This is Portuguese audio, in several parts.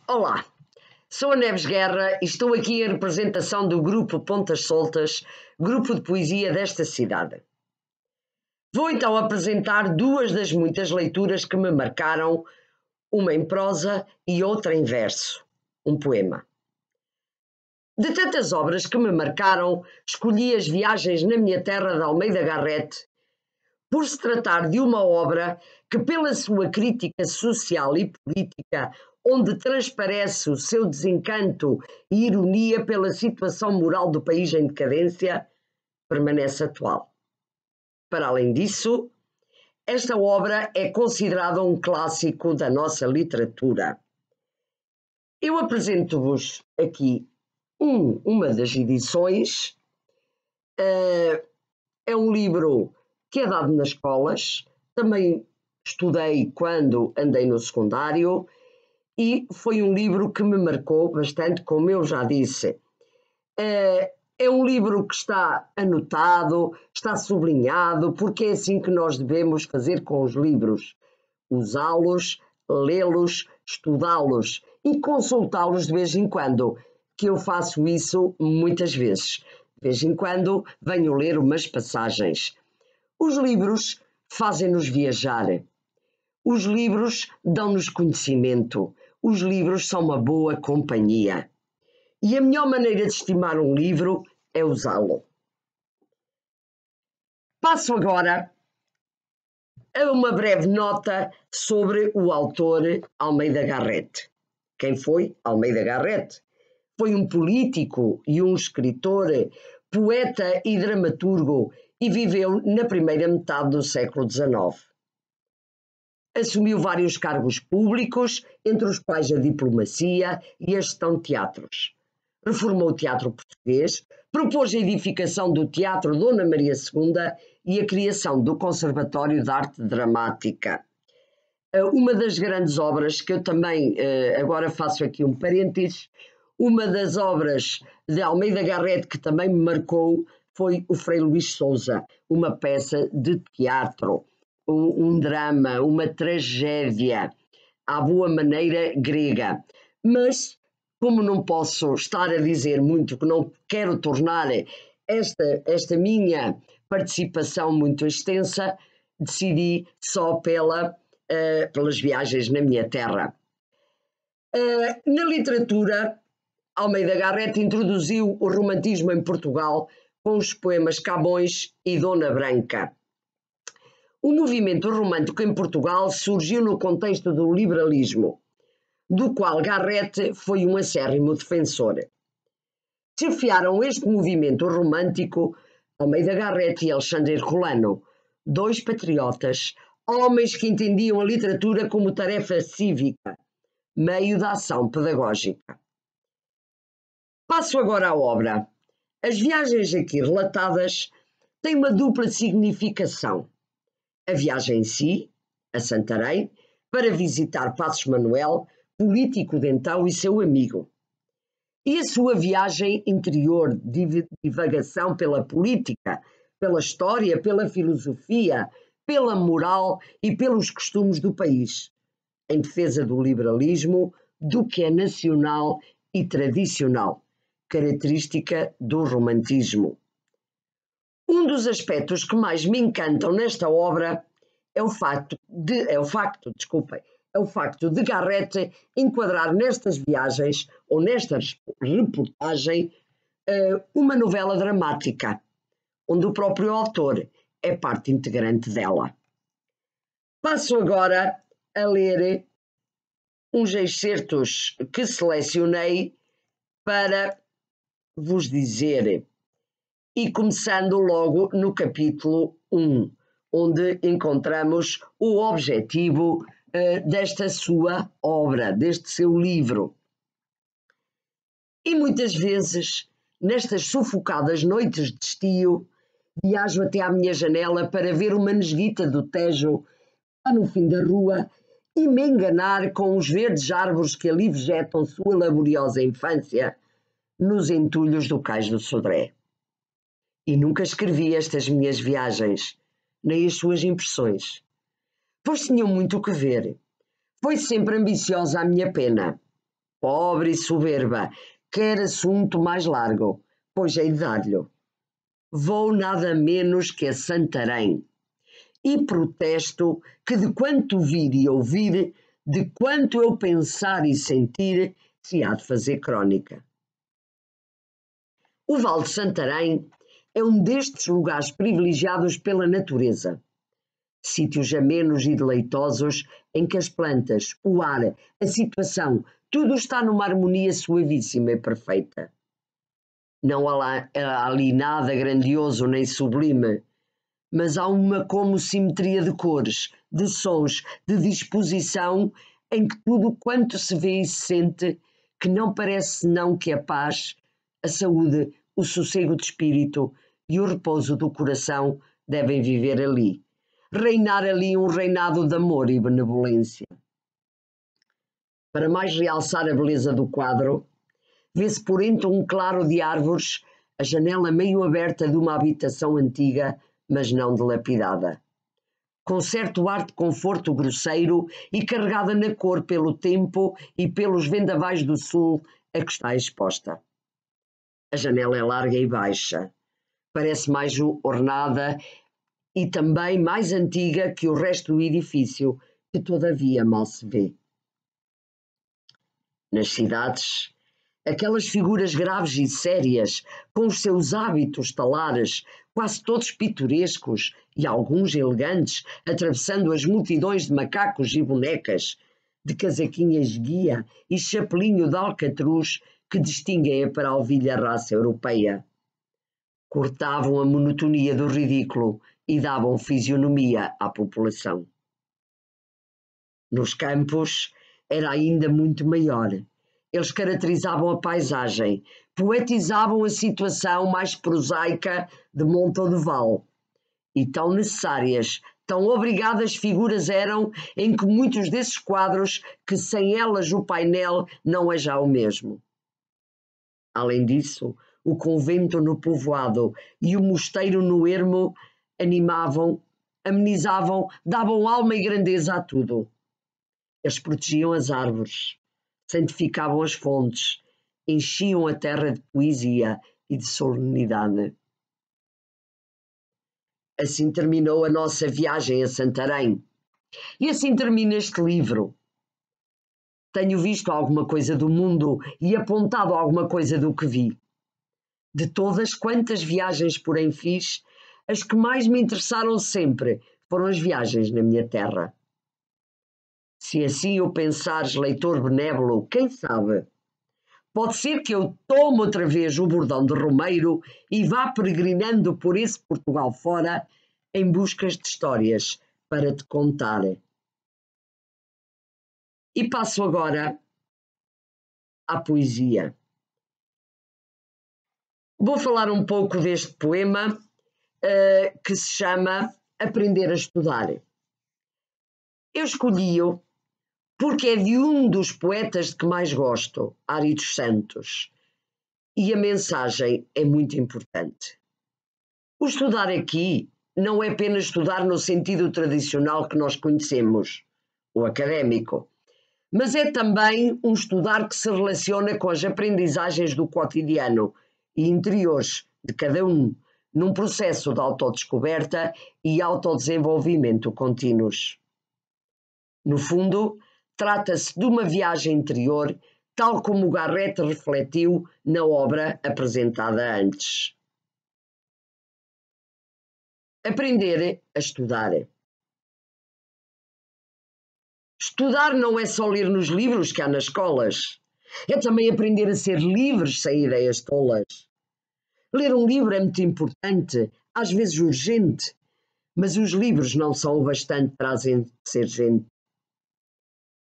Olá, sou a Neves Guerra e estou aqui em representação do grupo Pontas Soltas, grupo de poesia desta cidade. Vou então apresentar duas das muitas leituras que me marcaram, uma em prosa e outra em verso, um poema. De tantas obras que me marcaram, escolhi As Viagens na Minha Terra de Almeida Garrett, por se tratar de uma obra que, pela sua crítica social e política, onde transparece o seu desencanto e ironia pela situação moral do país em decadência, permanece atual. Para além disso, esta obra é considerada um clássico da nossa literatura. Eu apresento-vos aqui uma das edições. É um livro que é dado nas escolas, também estudei quando andei no secundário e foi um livro que me marcou bastante, como eu já disse. É um livro que está anotado, está sublinhado, porque é assim que nós devemos fazer com os livros: usá-los, lê-los, estudá-los e consultá-los de vez em quando, que eu faço isso muitas vezes. De vez em quando venho ler umas passagens. Os livros fazem-nos viajar. Os livros dão-nos conhecimento. Os livros são uma boa companhia. E a melhor maneira de estimar um livro é usá-lo. Passo agora a uma breve nota sobre o autor Almeida Garrett. Quem foi Almeida Garrett? Foi um político e um escritor, poeta e dramaturgo, e viveu na primeira metade do século XIX. Assumiu vários cargos públicos, entre os quais a diplomacia e a gestão de teatros. Reformou o teatro português, propôs a edificação do Teatro Dona Maria II e a criação do Conservatório de Arte Dramática. Uma das grandes obras, que eu também agora faço aqui um parênteses, uma das obras de Almeida Garrett que também me marcou foi o Frei Luís Sousa, uma peça de teatro, um drama, uma tragédia, à boa maneira grega. Mas, como não posso estar a dizer muito, que não quero tornar esta minha participação muito extensa, decidi só pelas Viagens na Minha Terra. Na literatura, Almeida Garrett introduziu o romantismo em Portugal com os poemas Camões e Dona Branca. O movimento romântico em Portugal surgiu no contexto do liberalismo, do qual Garrett foi um acérrimo defensor. Chefiaram este movimento romântico Almeida Garrett e Alexandre Herculano, dois patriotas, homens que entendiam a literatura como tarefa cívica, meio da ação pedagógica. Passo agora à obra. As viagens aqui relatadas têm uma dupla significação. A viagem em si, a Santarém, para visitar Passos Manuel, político de então e seu amigo. E a sua viagem interior de divagação pela política, pela história, pela filosofia, pela moral e pelos costumes do país, em defesa do liberalismo, do que é nacional e tradicional, característica do romantismo. Um dos aspectos que mais me encantam nesta obra é o facto de Garrett enquadrar nestas viagens ou nesta reportagem uma novela dramática, onde o próprio autor é parte integrante dela. Passo agora a ler uns excertos que selecionei para vos dizer, e começando logo no capítulo 1, onde encontramos o objetivo desta sua obra, deste seu livro. E muitas vezes, nestas sufocadas noites de estio, viajo até à minha janela para ver uma nesguita do Tejo, lá no fim da rua, e me enganar com os verdes árvores que ali vegetam sua laboriosa infância nos entulhos do cais do Sodré. E nunca escrevi estas minhas viagens, nem as suas impressões, pois tinham muito o que ver. Foi sempre ambiciosa a minha pena. pobre e soberba, quer assunto mais largo, pois hei de dar-lhe. Vou nada menos que a Santarém, e protesto que de quanto vir e ouvir, de quanto eu pensar e sentir, se há de fazer crónica. O Vale de Santarém é um destes lugares privilegiados pela natureza. Sítios amenos e deleitosos em que as plantas, o ar, a situação, tudo está numa harmonia suavíssima e perfeita. Não há ali nada grandioso nem sublime, mas há uma como simetria de cores, de sons, de disposição, em que tudo quanto se vê e se sente, que não parece senão que a paz, a saúde, o sossego de espírito e o repouso do coração devem viver ali. Reinar ali um reinado de amor e benevolência. Para mais realçar a beleza do quadro, vê-se por entre um claro de árvores a janela meio aberta de uma habitação antiga, mas não dilapidada, com certo ar de conforto grosseiro e carregada na cor pelo tempo e pelos vendavais do sul a que está exposta. A janela é larga e baixa, parece mais ornada e também mais antiga que o resto do edifício, que todavia mal se vê. Nas cidades, aquelas figuras graves e sérias, com os seus hábitos talares, quase todos pitorescos e alguns elegantes, atravessando as multidões de macacos e bonecas, de casaquinhas guia e chapelinho de alcatruz que distinguem a paralvilha raça europeia. Cortavam a monotonia do ridículo e davam fisionomia à população. Nos campos era ainda muito maior. Eles caracterizavam a paisagem, poetizavam a situação mais prosaica de monte ou de vale. E tão necessárias, tão obrigadas figuras eram, em que muitos desses quadros, que sem elas o painel não é já o mesmo. Além disso, o convento no povoado e o mosteiro no ermo animavam, amenizavam, davam alma e grandeza a tudo. Eles protegiam as árvores, santificavam as fontes, enchiam a terra de poesia e de solenidade. Assim terminou a nossa viagem a Santarém. E assim termina este livro. Tenho visto alguma coisa do mundo e apontado alguma coisa do que vi. De todas quantas viagens porém fiz, as que mais me interessaram sempre foram as viagens na minha terra. Se assim o pensares, leitor benévolo, quem sabe? Pode ser que eu tome outra vez o bordão de Romeiro e vá peregrinando por esse Portugal fora em buscas de histórias para te contar. E passo agora à poesia. Vou falar um pouco deste poema que se chama Aprender a Estudar. Eu escolhi-o porque é de um dos poetas de que mais gosto, Ari dos Santos, e a mensagem é muito importante. O estudar aqui não é apenas estudar no sentido tradicional que nós conhecemos, o académico, mas é também um estudar que se relaciona com as aprendizagens do cotidiano e interiores de cada um, num processo de autodescoberta e autodesenvolvimento contínuos. No fundo, trata-se de uma viagem interior, tal como o Garrett refletiu na obra apresentada antes. Aprender a estudar. Estudar não é só ler nos livros que há nas escolas. É também aprender a ser livres sem ideias tolas. Ler um livro é muito importante, às vezes urgente, mas os livros não são o bastante para a gente ser gente.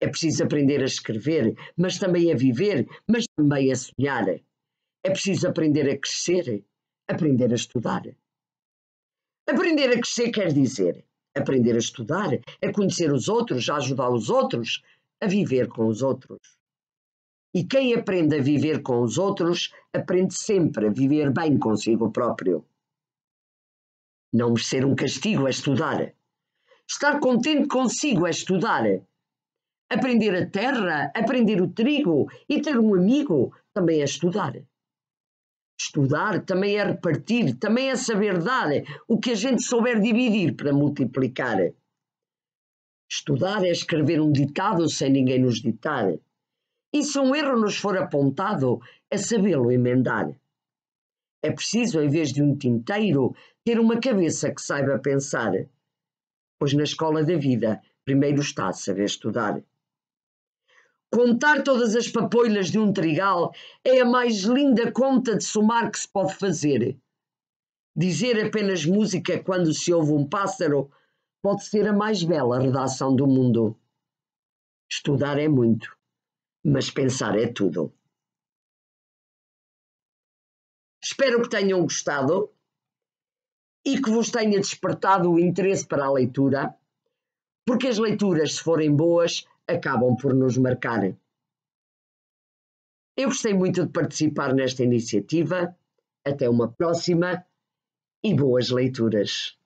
É preciso aprender a escrever, mas também a viver, mas também a sonhar. É preciso aprender a crescer, aprender a estudar. Aprender a crescer quer dizer aprender a estudar, a conhecer os outros, a ajudar os outros, a viver com os outros. E quem aprende a viver com os outros, aprende sempre a viver bem consigo próprio. Não merecer um castigo é estudar. Estar contente consigo é estudar. Aprender a terra, aprender o trigo e ter um amigo também é estudar. Estudar também é repartir, também é saber dar o que a gente souber dividir para multiplicar. Estudar é escrever um ditado sem ninguém nos ditar. E se um erro nos for apontado, é sabê-lo emendar. É preciso, em vez de um tinteiro, ter uma cabeça que saiba pensar. Pois na escola da vida, primeiro está a saber estudar. Contar todas as papoilas de um trigal é a mais linda conta de somar que se pode fazer. Dizer apenas música quando se ouve um pássaro pode ser a mais bela redação do mundo. Estudar é muito, mas pensar é tudo. Espero que tenham gostado e que vos tenha despertado o interesse para a leitura, porque as leituras, se forem boas, acabam por nos marcar. Eu gostei muito de participar nesta iniciativa. Até uma próxima e boas leituras.